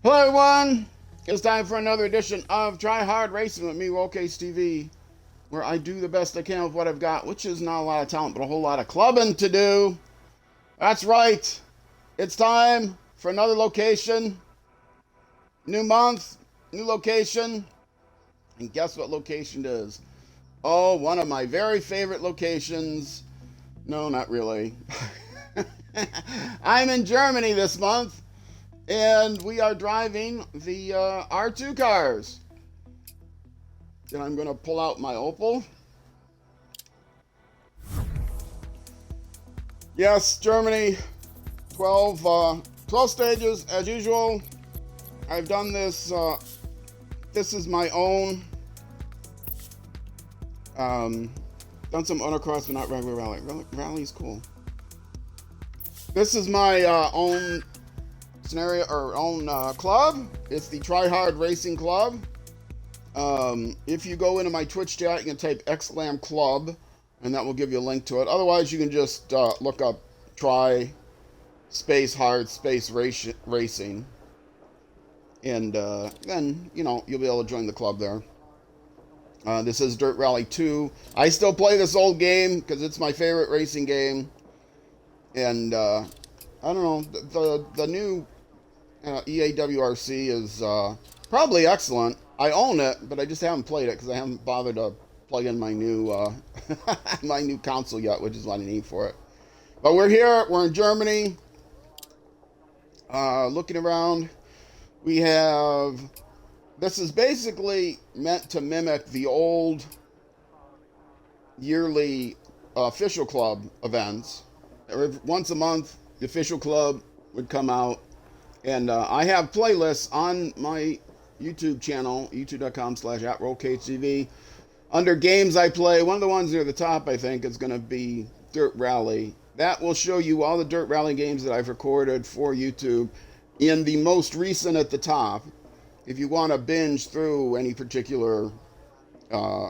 Hello everyone! It's time for another edition of Try Hard Racing with me, Rollcase TV, where I do the best I can with what I've got, which is not a lot of talent, but a whole lot of clubbing to do. That's right. It's time for another location. New month, new location. And guess what location it is? Oh, one of my very favorite locations. No, not really. I'm in Germany this month. And we are driving the R2 cars. And I'm going to pull out my Opel. Yes, Germany, 12 stages as usual. I've done this. This is my own. Done some autocross, but not regular rally. Rally's cool. This is my own scenario or own club. It's the Try Hard Racing Club. If you go into my Twitch chat, you can type !club and that will give you a link to it. Otherwise, you can just look up Try Space Hard Space Racing, and then you'll be able to join the club there. This is Dirt Rally 2. I still play this old game because it's my favorite racing game, and I don't know, the new EAWRC is probably excellent. I own it, but I just haven't played it because I haven't bothered to plug in my new my new console yet, which is what I need for it. But we're here. We're in Germany. Looking around, we have. This is basically meant to mimic the old yearly official club events. Once a month, the official club would come out. And I have playlists on my YouTube channel, youtube.com/@RollcageTV. Under games I play, one of the ones near the top, I think, is going to be Dirt Rally. That will show you all the Dirt Rally games that I've recorded for YouTube in the most recent at the top. If you want to binge through any particular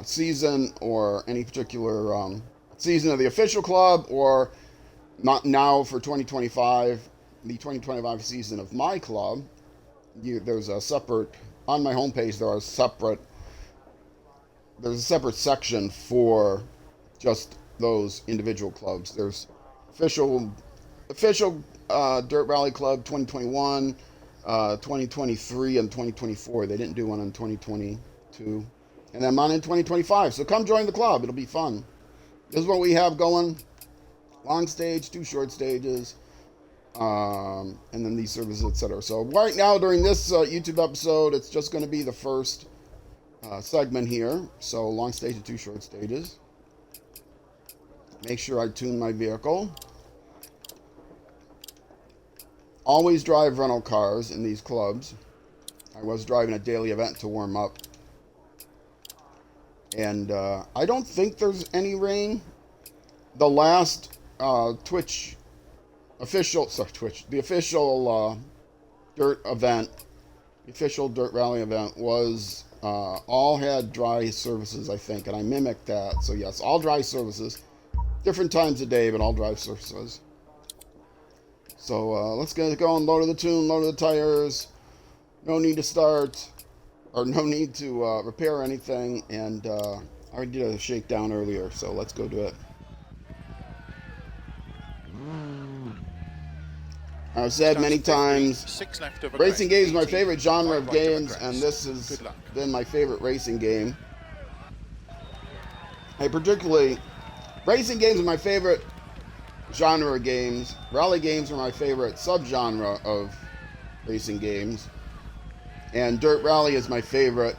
season or any particular season of the official club, or not now for 2025, the 2025 season of my club, there's a separate, on my homepage, there's a separate section for just those individual clubs. There's official Dirt Rally Club 2021, 2023, and 2024. They didn't do one in 2022. And I'm on in 2025. So come join the club. It'll be fun. This is what we have going. Long stage, 2 short stages. And then these services, etc. So right now during this YouTube episode, it's just going to be the first segment here. So long stage and 2 short stages. Make sure I tune my vehicle. Always drive rental cars in these clubs. I was driving a daily event to warm up. And I don't think there's any rain. The last the official dirt event, the official Dirt Rally event was all had dry surfaces, I think, and I mimicked that. So yes, all dry surfaces, different times of day, but all dry surfaces. So let's get going. Load of the tune, load of the tires. No need to start, or no need to repair anything. And I already did a shakedown earlier, so let's go do it. I've said many times, racing games is my favorite genre of games, and this has been my favorite racing game. Racing games are my favorite genre of games. Rally games are my favorite subgenre of racing games. And Dirt Rally is my favorite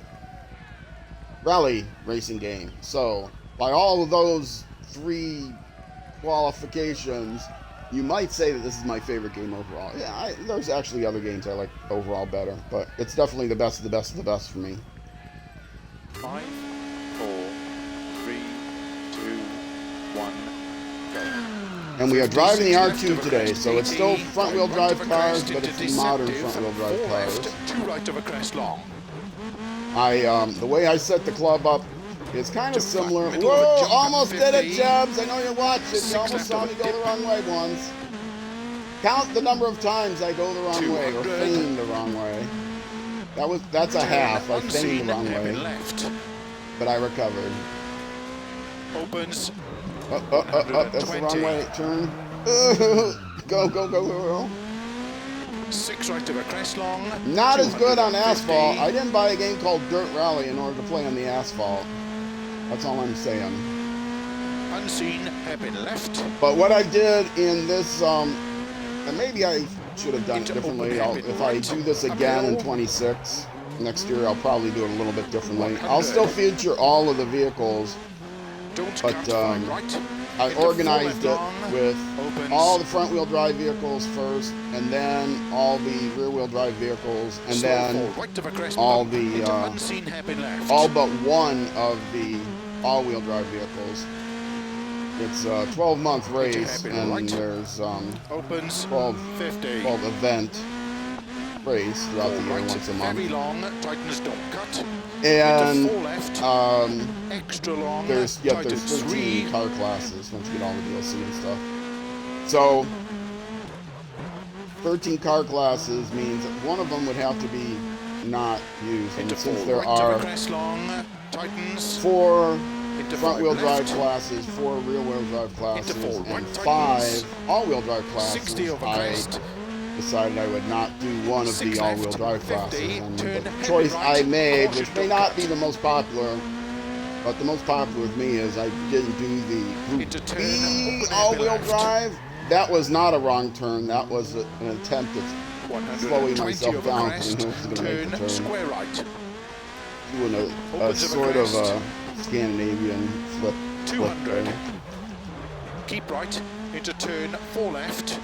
rally racing game. So, by all of those 3 qualifications, you might say that this is my favorite game overall. Yeah, there's actually other games I like overall better, but it's definitely the best of the best of the best for me. 5, 4, 3, 2, 1, go. And we are driving the R2 today, so it's still front-wheel drive cars, but it's modern front-wheel drive cars. 2 right of a crest long. The way I set the club up is kind of similar. Whoa, almost did it, Jebs. I know you're watching. You almost saw me go the wrong way once. Count the number of times I go the wrong way or 200. feign the wrong way. That's a Turn half. I unseen, feigned the wrong hairpin way, left. but I recovered. Opens. That's the wrong way. Turn. Go, go, go, go, go. 6 right of a crest long. Not as good on 250. asphalt. I didn't buy a game called Dirt Rally in order to play on the asphalt. That's all I'm saying. Unseen, hairpin left. But what I did in this, and maybe I should have done it differently. If I do this again in 26, next year I'll probably do it a little bit differently. I'll still feature all of the vehicles, but I organized it with all the front-wheel drive vehicles first, and then all the rear-wheel drive vehicles, and then all the all but one of the all-wheel drive vehicles. It's a 12-month race, and there's 12 event race throughout the year, once a month. And there's 13 car classes once you get all the DLC and stuff. So 13 car classes means that one of them would have to be not used, and since there are 4 front-wheel drive classes, 4 rear-wheel drive classes, and 5 all-wheel drive classes, I decided I would not do one of the all-wheel drive classes. And the choice I made, which may not be the most popular, but the most popular with me, is I didn't do the Group B all-wheel drive. That was not a wrong turn. That was an attempt at slowing myself down because I knew I was going to make the turn. Doing a sort of a Scandinavian flip. 200. Keep right into turn 4 left.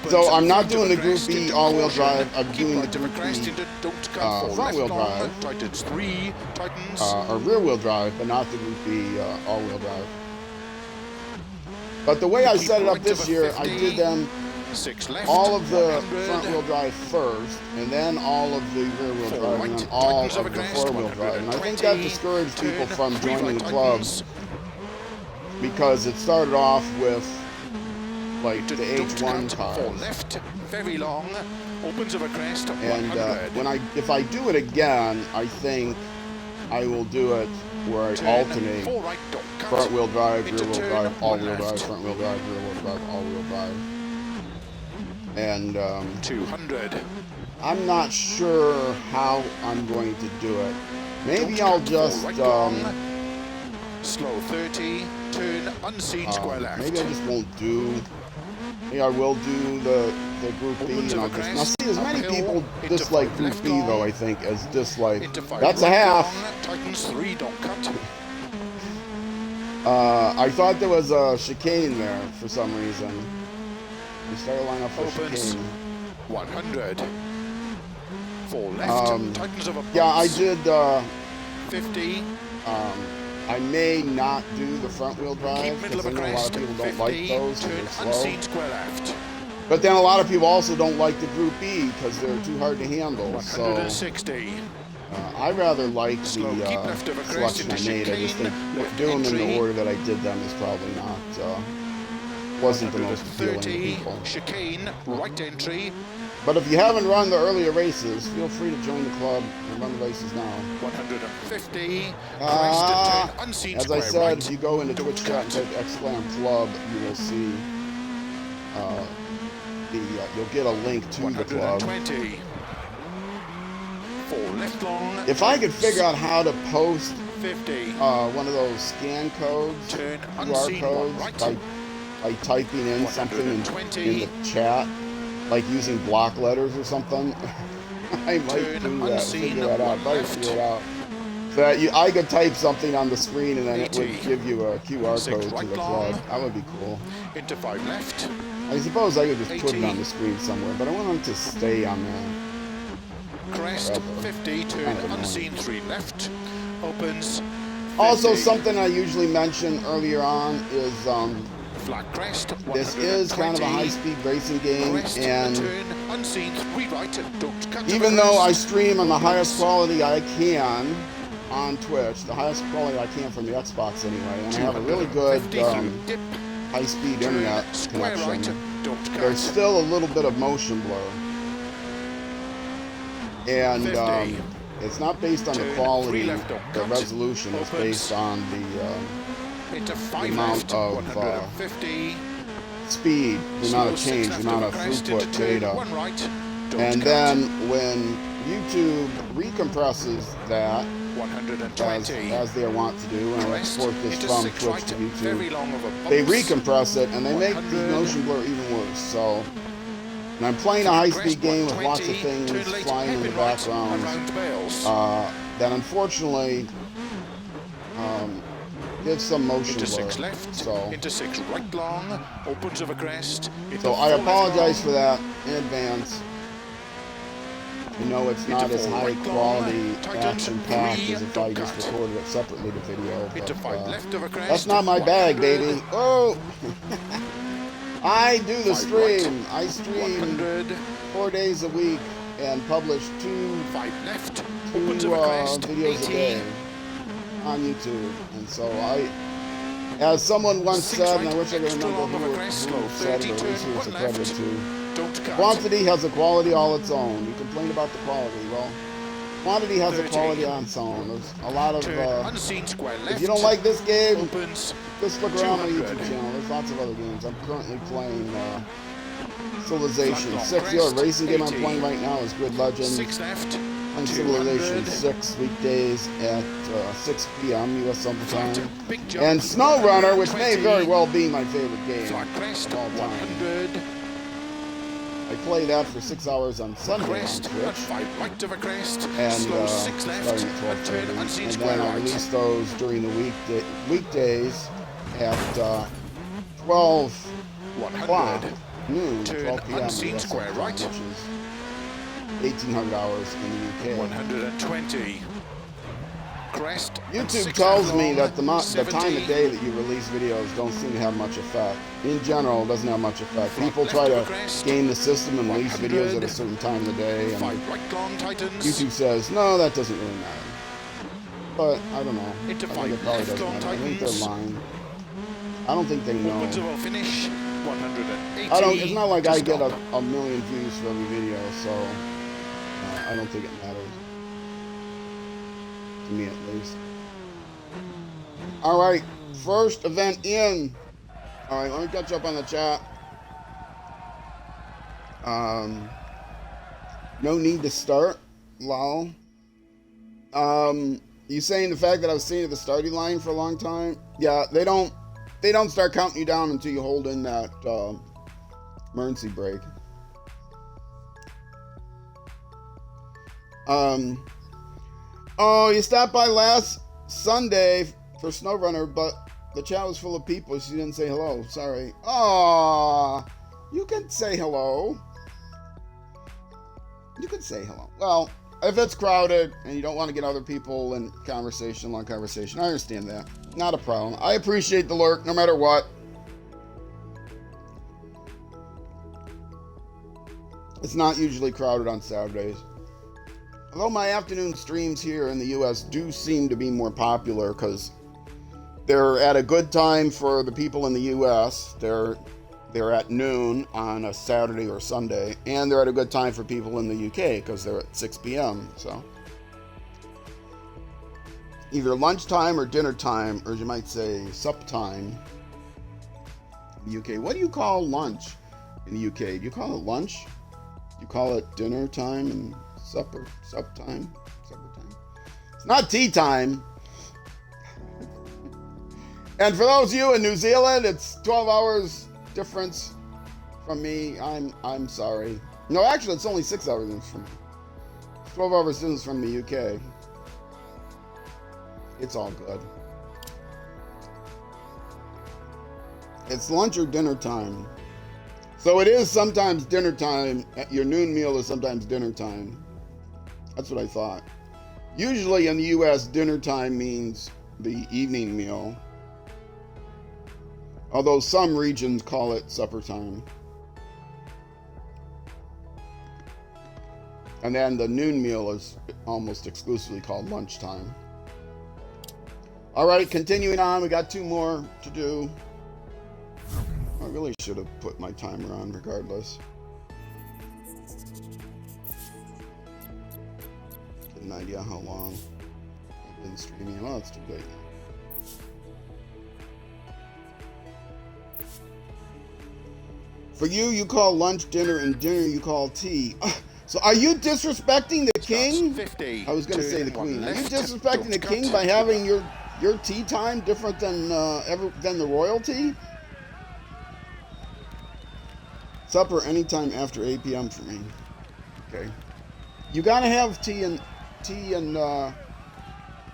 So I'm not doing the Group B all-wheel drive. I'm doing the Group B front-wheel drive, or rear-wheel drive, but not the Group B all-wheel drive. But the way I set it up this year, I did them all of the front-wheel drive first, and then all of the rear-wheel drive, and then all of the four-wheel drive. And I think that discouraged people from joining the club because it started off with like the H1 cars. Very long. Opens of a crest. And if I do it again, I think I will do it where I alternate front-wheel drive, rear-wheel drive, all-wheel drive, front-wheel drive, rear-wheel drive, all-wheel drive. And 200. I'm not sure how I'm going to do it. Maybe I'll just slow 30, turn unseen square left. Maybe I just won't do. Maybe I will do the Group B, and I'll just now see as many people dislike Group B though. I think as dislike. That's a half. Tightens 3, don't cut. I thought there was a chicane there for some reason. We started lining up for chicane. 100. 4 left. Tightens of a yeah, I did. 50. I may not do the front-wheel drive because I know a lot of people don't like those because they're slow. But then a lot of people also don't like the Group B because they're too hard to handle. 160. So I rather like the selection I made. I just think doing them in the order that I did them is probably not wasn't the most appealing to people. Chicane, right entry. But if you haven't run the earlier races, feel free to join the club and run the races now. 150. As I said, if you go into Twitch chat and type !club, you will see you'll get a link to the club. 120. 4 left long. If I could figure out how to post 50. One of those scan codes, QR codes, by typing in something in the chat, like using block letters or something, I might do that. Figure that out. Better figure it out. So that I could type something on the screen and then it would give you a QR code to the club. That would be cool. Into 5 left. I suppose I could just put it on the screen somewhere, but I want them to stay on there. Crest 50, turn unseen 3 left. Opens. 50. Also, something I usually mention earlier on is flat crest. This is kind of a high-speed racing game, and even though I stream on the highest quality I can on Twitch, the highest quality I can from the Xbox anyway, and I have a really good high-speed internet connection. Don't cut. there's still a little bit of motion blur. And 50. it's not based on the Turn quality, 3 left, don't the cut. resolution. It's Opens. based on Into the 5 amount left, of 150. speed, the amount of Slow 6 change, the left amount over of crest into throughput turn data. 1 right. Don't And cut. then when YouTube recompresses that, 120. as they want to do, and I Crest export this into from 6 Twitch right. to Very YouTube, long over they bumps. recompress it and they make the 100. motion blur even worse. So, and I'm playing a high-speed Crest game with lots of 120. things Turn late, flying in the hairpin right, background around bales. that unfortunately gives some motion Into blur. 6 left, So, into 6 right long, opens over crest. so I apologize for that in advance. You know it's not as high quality action packed as if I just recorded it separately to video. Into But, 5 left over crest. that's not my bag, 100. baby. Oh! I do the 5 stream. right. I stream 100. 4 days a week and publish 5 left, two opens over crest. videos a 80. day on YouTube. And so as someone once 6 said, and I right, wish I could extra remember long over who crest, said slow it, or 30, at least who turn was 1 accredited left. to. Don't cut. Quantity has a quality all its own. You complain about the quality. Well, quantity has a 30. quality on its own. There's a lot of. Turn unseen square left. If you don't like this game, opens. just look around my 200. YouTube channel. There's lots of other games. I'm currently playing Civilization Front 6. The crest, other racing game I'm 80. playing right now is Grid Legends. 6 left. On 200. Civilization 6 weekdays at 6 p.m. U.S. Summer Flat, Time. big jump. And SnowRunner, which may 120. very well be my favorite game Flat crest. of all time. 100. I play that for 6 hours on Sunday on Crest. Twitch. And 5 right over crest. And Slow 6 left. starting at And turn 12:30. unseen And square then I right. release those during the weekdays at 12 o'clock 100. noon, Turn 12 p.m. unseen US square time, right. which is 1,800 hours in the UK. 120. Crest. and YouTube 6 tells left me long, that the time of 70. day that you release videos don't seem to have much effect. In general, it doesn't have much effect. Front People left try over to crest. game the system and release 100. videos at a certain time of the day, and 5 right long tightens. YouTube says, no, that doesn't really matter. But, I don't know. Into I think 5 it probably left doesn't long matter. I think they're tightens. lying. I don't think they know. Opens over finish. 180. It's not like to I get stop. a million views for every video, so I don't think it matters. To me, at least. Alright, first event in. Alright, let me catch up on the chat. No need to start. Lol. You saying the fact that I was sitting at the starting line for a long time? Yeah, they don't start counting you down until you hold in that emergency brake. Oh, you stopped by last Sunday for SnowRunner, but the chat was full of people, so you didn't say hello. Sorry. Aw, you can say hello. You can say hello. Well, if it's crowded and you don't want to get other people in conversation, long conversation, I understand that. Not a problem. I appreciate the lurk, no matter what. It's not usually crowded on Saturdays. Although my afternoon streams here in the US do seem to be more popular because they're at a good time for the people in the US. They're at noon on a Saturday or Sunday, and they're at a good time for people in the UK because they're at 6 p.m. So either lunchtime or dinner time, or as you might say, sup time in the UK. What do you call lunch in the UK? Do you call it lunch? You call it dinner time and supper time? It's not tea time. And for those of you in New Zealand, it's 12 hours difference from me. I'm sorry. No, actually, it's only 6 hours difference from me. 12 hours difference from the UK. It's all good. It's lunch or dinner time. So it is sometimes dinner time. Your noon meal is sometimes dinner time. That's what I thought. Usually in the US, dinner time means the evening meal. Although some regions call it supper time. And then the noon meal is almost exclusively called lunchtime. All right, continuing on. We got 2 more to do. I really should have put my timer on regardless. Get an idea how long I've been streaming. Oh, it's too late. For you, you call lunch dinner, and dinner you call tea. So are you disrespecting the king? 50, I was going to say the queen. Are you left, disrespecting the king cut. by having your tea time different than the royalty? Supper anytime after 8 p.m. for me. Okay. You gotta have tea and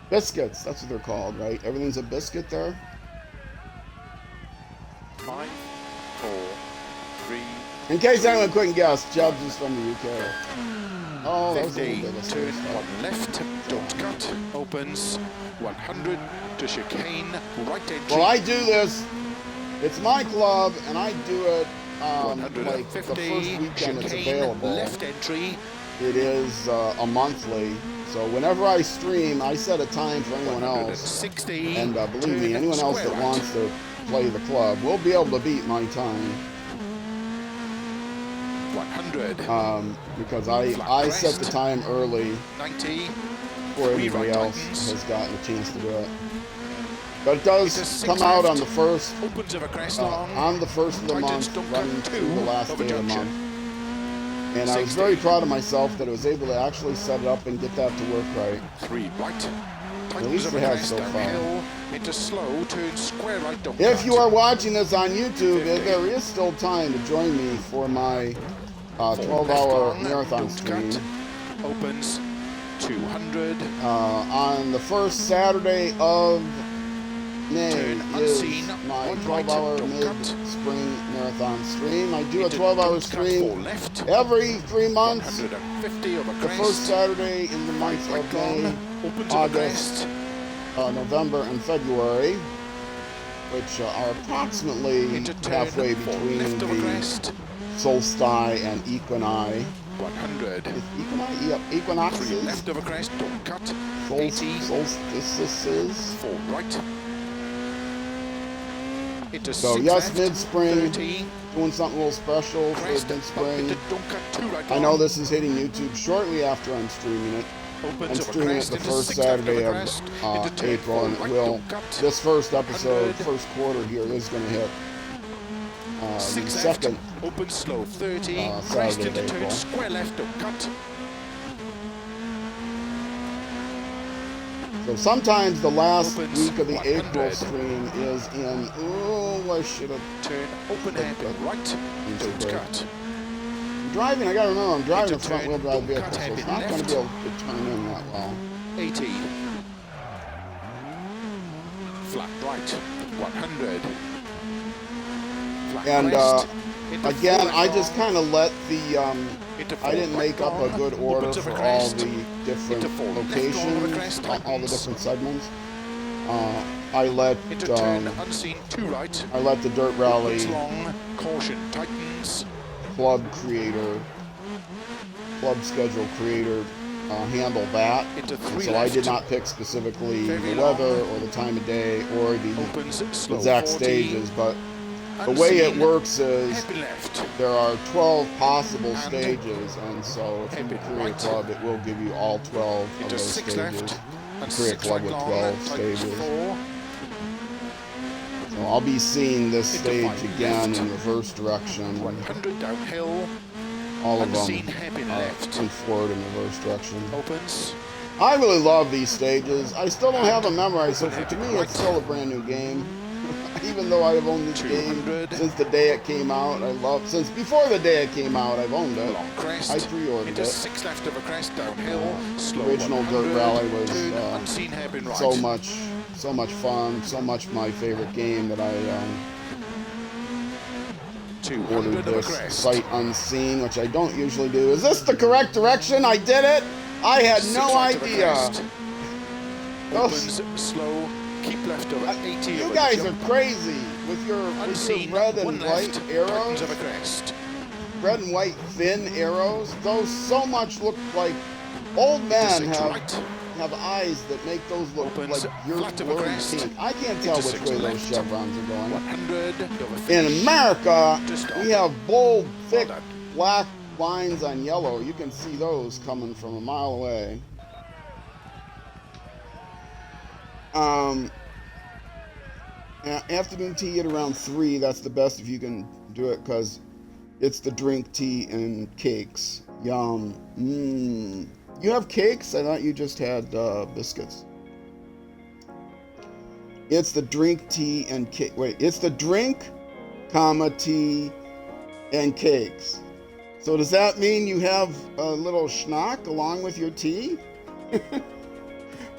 biscuits. That's what they're called, right? Everything's a biscuit there. 5, 4, 3. In case anyone couldn't guess, Jebs is from the UK. Oh, that was a 50, little bit of turn stuff. 1 left, don't cut, opens, 100 to chicane, right entry. Well, I do this. It's my club, and I do it like the 150, first weekend it's chicane, available. left entry. It is a monthly. So whenever I stream, I set a time for anyone else. 160, And believe me, turn anyone else square that right. wants to play the club will be able to beat my time. 100, Because I set the time early 90, before everybody right else tightens. has gotten a chance to do it. But it does Into 6 come out left. on the first opens of a crest long. on the first of the Tightens, month, don't running cut, to 2 the last of a day of the junction. month. And I was 60. very proud of myself that I was able to actually set it up and get that to work right. 3 right. At least it has so far. Downhill, into slow, turn square right, don't If cut. you are watching this on YouTube, 50. there is still time to join me for my 12-hour marathon stream. Opens 200. On the first Saturday of May Turn is unseen, my 1 right, 12-hour don't cut. mid-spring marathon stream. I do a Into 12-hour don't cut, 4 stream left. every 3 months. 150 over The crest. first Saturday in the months right of May, long, opens over August, crest. November, and February, which are approximately Into turn halfway 4 between left over the crest. solstice and equini. 100. Is equini? Yep, 3 equinoxes. left over crest, don't cut. Sol- 80. solstices. 4 right. Into So 6 yes, left. mid-spring, 30. doing something a little special for Crest, mid-spring. into don't cut, 2 right. I know long. this is hitting YouTube shortly after I'm streaming it. Opens I'm over streaming it crest, the into first 6 left Saturday over of crest. Into turn April, 4 and it right, will. don't cut. This first episode, 100. first quarter here is going to hit the 6 left. second. Open slow, 30. Crest Saturday into of turn April. square left, don't cut. So sometimes the last Opens week of the 100. April stream is in. Oh, I should have. Turn open hairpin right, don't break. cut. Driving, I gotta remember, I'm driving a Into front wheel turn, drive don't vehicle, cut, so it's hairpin not going to left. be able to turn in that well. 80. Flat right, 100. Flat And crest. Into again, 4 left I just long. kind of let the. Into I 4 didn't right make up a long. good order Opens for over all crest. the different Into 4 left long over locations, crest, all the tightens. different segments. I let Into turn unseen 2 right. I let the Dirt Rally Opens long, caution tightens. club schedule creator handle that. Into And 3 so left. I did not pick specifically Very the long. weather or the time of day or the Opens slow, exact 40. stages, but the way it Unseen, works is hairpin left. there are 12 possible And stages, and so if you hairpin create a right. club, it will give you all 12 of Into those 6 stages. left. And Create a 6 club right with long. 12 tightens stages. 4. So I'll be seeing this Into stage 5 again left. in reverse direction. 100 downhill. All of them Unseen hairpin left. in forward and reverse direction. Opens. I really love these stages. I still don't have them memorized, so to Hairpin me right. it's still a brand new game. Even though I've owned this game 200. since the day it came out, since before the day it came out, I've owned it. Long crest. I pre-ordered Into it. 6 left over crest downhill. Slow Original 100. Dirt Rally was Turn unseen hairpin right. so much fun, so much my favorite game that I 200 ordered over this crest. sight unseen, which I don't usually do. Is this the correct direction? I did it. I had 6 no right over idea. crest. Those, Opens slow. Keep left over 80. you over guys jump. are crazy with your Unseen. red 1 and left. white Tightens arrows. over crest. Red and white thin arrows. Those so much look like old men Into 6 have right. have eyes that make those look Opens like you're flat of a blurry crest. pink. I can't tell Into which six way those left. chevrons are going. 100. Over In finish. America, To stop. we have bold, thick, done. black lines on yellow. You can see those coming from a mile away. Afternoon tea at around 3. That's the best if you can do it, because it's the drink, tea, and cakes. Yum. You have cakes? I thought you just had biscuits. It's the drink, tea, and cake. Wait, it's the drink, comma, tea, and cakes. So does that mean you have a little schnock along with your tea?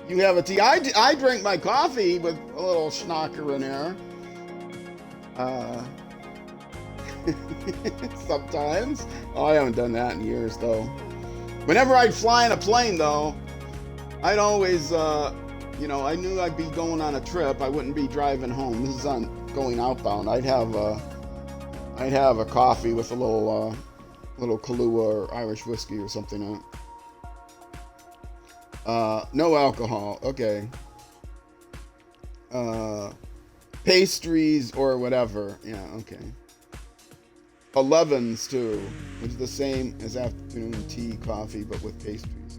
You have a tea. I drink my coffee with a little schnocker in there. Sometimes. Oh, I haven't done that in years, though. Whenever I'd fly in a plane, though, I'd always, you know, I knew I'd be going on a trip. I wouldn't be driving home. This is on going outbound. I'd have a coffee with a little Kahlua or Irish whiskey or something in it. No alcohol. Okay. Pastries or whatever. Yeah, okay. 11s too, which is the same as afternoon tea, coffee, but with pastries.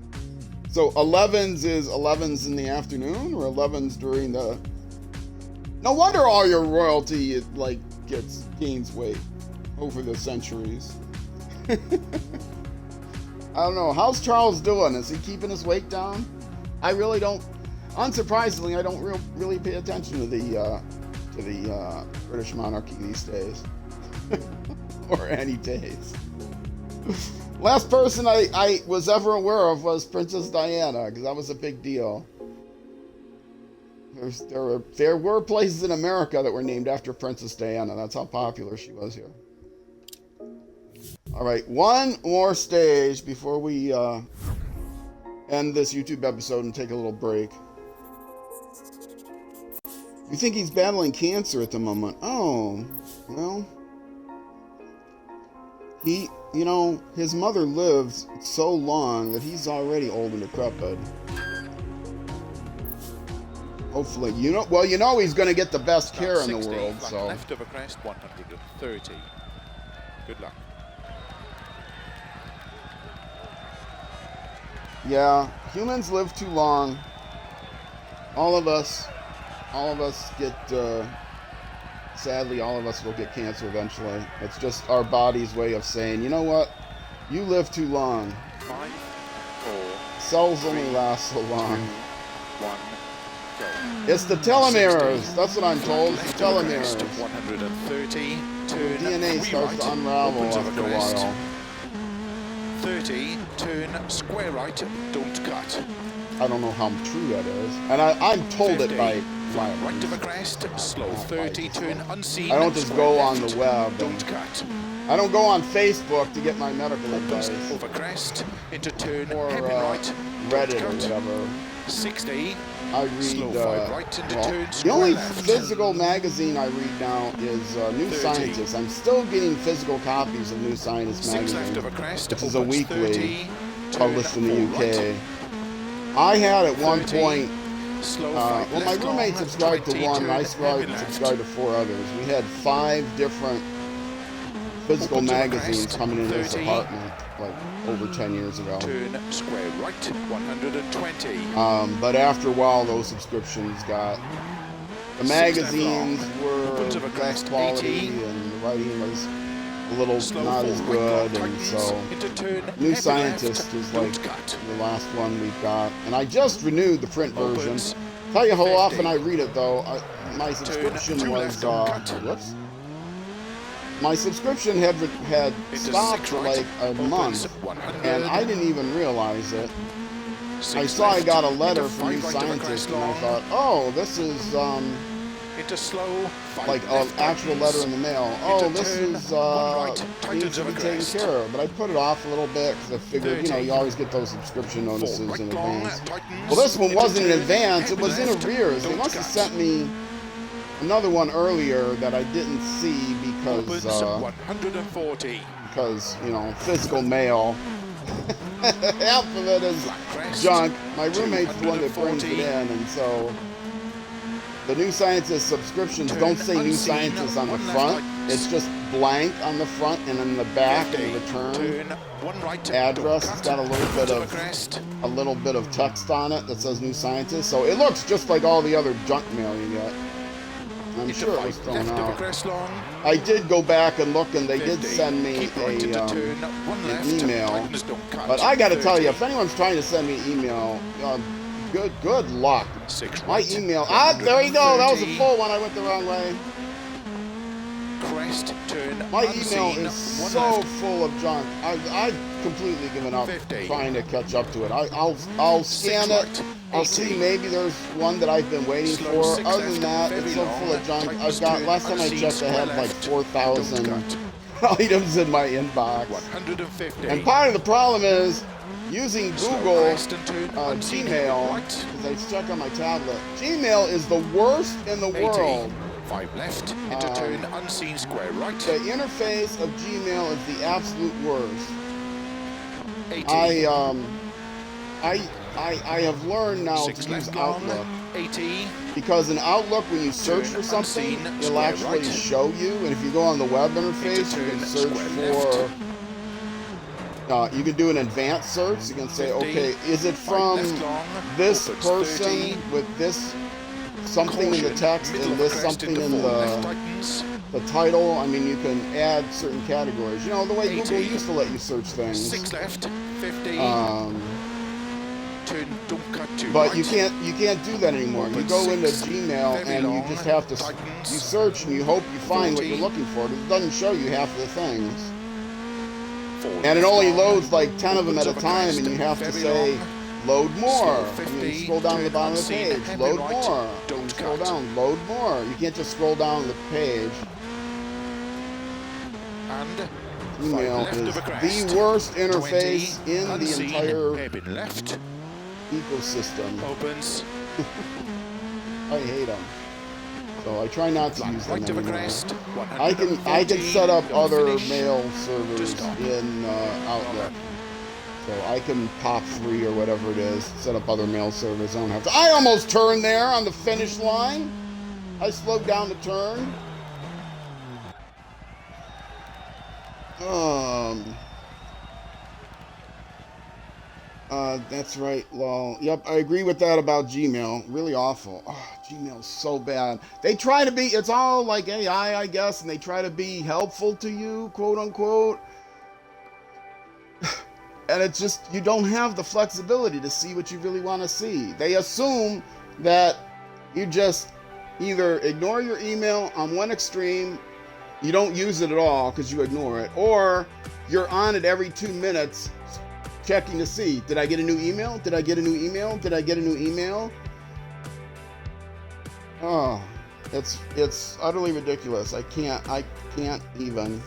So 11s is 11s in the afternoon, or 11s during the... No wonder all your royalty, it like gains weight over the centuries. I don't know. How's Charles doing? Is he keeping his weight down? I really don't. Unsurprisingly, I don't really pay attention to the British monarchy these days, or any days. Last person I was ever aware of was Princess Diana, because that was a big deal. There were places in America that were named after Princess Diana. That's how popular she was here. All right, one more stage before we end this YouTube episode and take a little break. You think he's battling cancer at the moment? Oh, well, you know, his mother lived so long that he's already old and decrepit. Hopefully, you know he's going to get the best care in the world. So left of a crest, 130. Good luck. Yeah, humans live too long. All of us get, sadly, all of us will get cancer eventually. It's just our body's way of saying, you know what? You live too long. 5, 4, Cells only last so long. 1, go. It's the telomeres. That's what I'm told. It's the telomeres. 130, turn DNA starts to unravel after a while. 30, turn square right, don't cut. I don't know how true that is. And I'm told 50, it by right of a crest, slow 30, turn unseen. I don't just go on the web. Don't cut. I don't go on Facebook to get my medical advice. Over crest, into turn, Or happy right, Reddit or cut. whatever. 60, I read, slow 5 right into turn, the square only left. physical magazine I read now is New 30. Scientist. I'm still getting physical copies of New Scientist 6 left magazine, of a crest, which is a opens weekly 30, published in the turn UK. 4 right. I had at one 30, point, slow well, 5 my left roommate long, subscribed to 20, one, and I turn happy left. subscribed to 4 others. We had 5 different physical Opens over magazines crest, coming into this 30. apartment like over 10 years ago. Turn square right, 120. But after a while, those subscriptions got... The magazines were Opens over less crest, quality, 80. and the writing was a little Slow not as forward, good, right, and tightens, so... into turn, New happy Scientist left, is don't like cut. the last one we've got. And I just renewed the print version. Opens, Tell you how 50. often I read it, though. My subscription two was... left, don't cut. whoops. My subscription had Into stopped 6 for right, like a opens, month, 100. and I didn't even realize it. 6 I saw I left, got a into letter from 5 New right of a Scientist, crest and I long, thought, oh, this is into slow 5 like an left actual tightens, letter in the mail. Oh, into this turn, is 1 right, needs tightens to of be a taken crest. care of. But I put it off a little bit because I figured, you know, 30. you always get those subscription 4 notices right in long, advance. tightens, Well, this one into wasn't in turn, advance. It happy was in left, arrears. They don't must have cut. sent me another one earlier that I didn't see Opens because 140. you know, physical mail Half of it is junk. My roommate's the one that brings it in, and so the New Scientist subscriptions don't say New Scientist on the front. It's just blank on the front, and in the back in the return address, it's got a little bit of text on it that says New Scientist. So it looks just like all the other junk mail you get. I'm sure it was thrown out. I did go back and look, and they did send me an email. But I got to tell you, if anyone's trying to send me email, good luck. My email. There you go. That was a full one. I went the wrong way. My email is so full of junk. I've completely given up trying to catch up to it. I'll scan it. I'll see maybe there's one that I've been waiting for. Other than that, it's so full of junk. I've got, last time I checked, I had like 4,000 items in my inbox. And part of the problem is using Google Gmail, because I check on my tablet. Gmail is the worst in the world. 5 left, into turn, unseen, square right. The interface of Gmail is the absolute worst. 80. I have learned now to use Outlook. 80. Because in Outlook, when you search for something, it'll actually show you. And if you go on the web interface, you can search for. You can do an advanced search. You can say, okay, is it from this person with this something in the text and this something in the title? I mean, you can add certain categories. You know, the way Google used to let you search things. 6 left, 50. But you can't do that anymore. You go into Gmail and you just have to you search and you hope you find what you're looking for. It doesn't show you half of the things. And it only loads like 10 of them at a time, and you have to say, load more. And you scroll down to the bottom of the page, load more. And you scroll down, load more. You can't just scroll down the page. Email is the worst interface in the entire ecosystem. Opens. I hate them. So I try not to use them anymore. I can set up other mail servers in Outlook. So I can pop 3 or whatever it is, set up other mail servers. I don't have to. I almost turned there on the finish line. I slowed down the turn. That's right, lol. Yep, I agree with that about Gmail. Really awful. Oh, Gmail's so bad. They try to be, it's all like AI, I guess, and they try to be helpful to you, quote unquote. And it's just, you don't have the flexibility to see what you really want to see. They assume that you just either ignore your email on one extreme, you don't use it at all because you ignore it, or you're on it every 2 minutes checking to see, did I get a new email? Did I get a new email? Did I get a new email? Oh, it's utterly ridiculous. I can't even.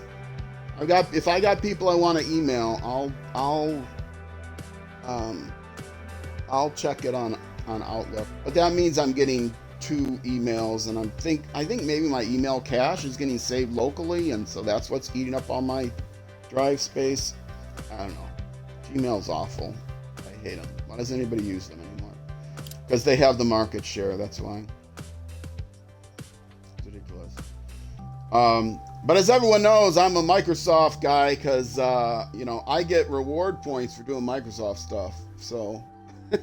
If I got people I want to email, I'll check it on Outlook. But that means I'm getting 2 emails, and I think maybe my email cache is getting saved locally, and so that's what's eating up all my drive space. I don't know. Gmail's awful. I hate them. Why does anybody use them anymore? Because they have the market share. That's why. It's ridiculous. But as everyone knows, I'm a Microsoft guy because I get reward points for doing Microsoft stuff. So, and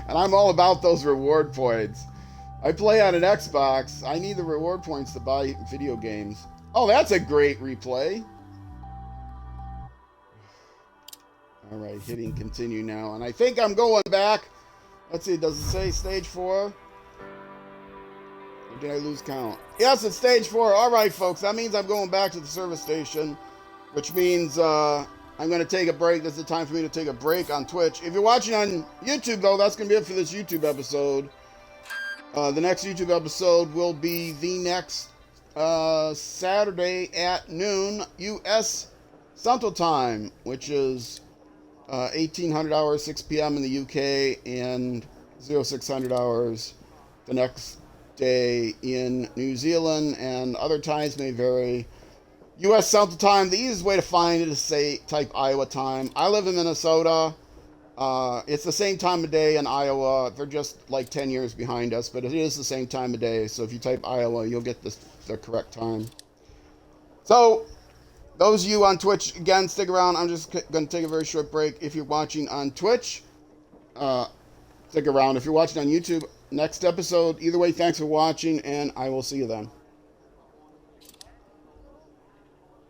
I'm all about those reward points. I play on an Xbox. I need the reward points to buy video games. Oh, that's a great replay. All right, hitting continue now. And I think I'm going back. Let's see, does it say stage 4? Or did I lose count? Yes, it's stage 4. All right, folks, that means I'm going back to the service station, which means I'm going to take a break. This is the time for me to take a break on Twitch. If you're watching on YouTube, though, that's going to be it for this YouTube episode. The next YouTube episode will be the next Saturday at noon U.S. Central Time, which is 1800 hours, 6 p.m. in the UK, and 0600 hours the next day in New Zealand, and other times may vary U.S. Central Time. The easiest way to find it is say type Iowa time. I live in Minnesota. It's the same time of day in Iowa. They're just like 10 years behind us, but it is the same time of day. So if you type Iowa, you'll get the correct time. So those of you on Twitch, again, stick around. I'm just going to take a very short break. If you're watching on Twitch, stick around. If you're watching on YouTube, next episode. Either way, thanks for watching, and I will see you then.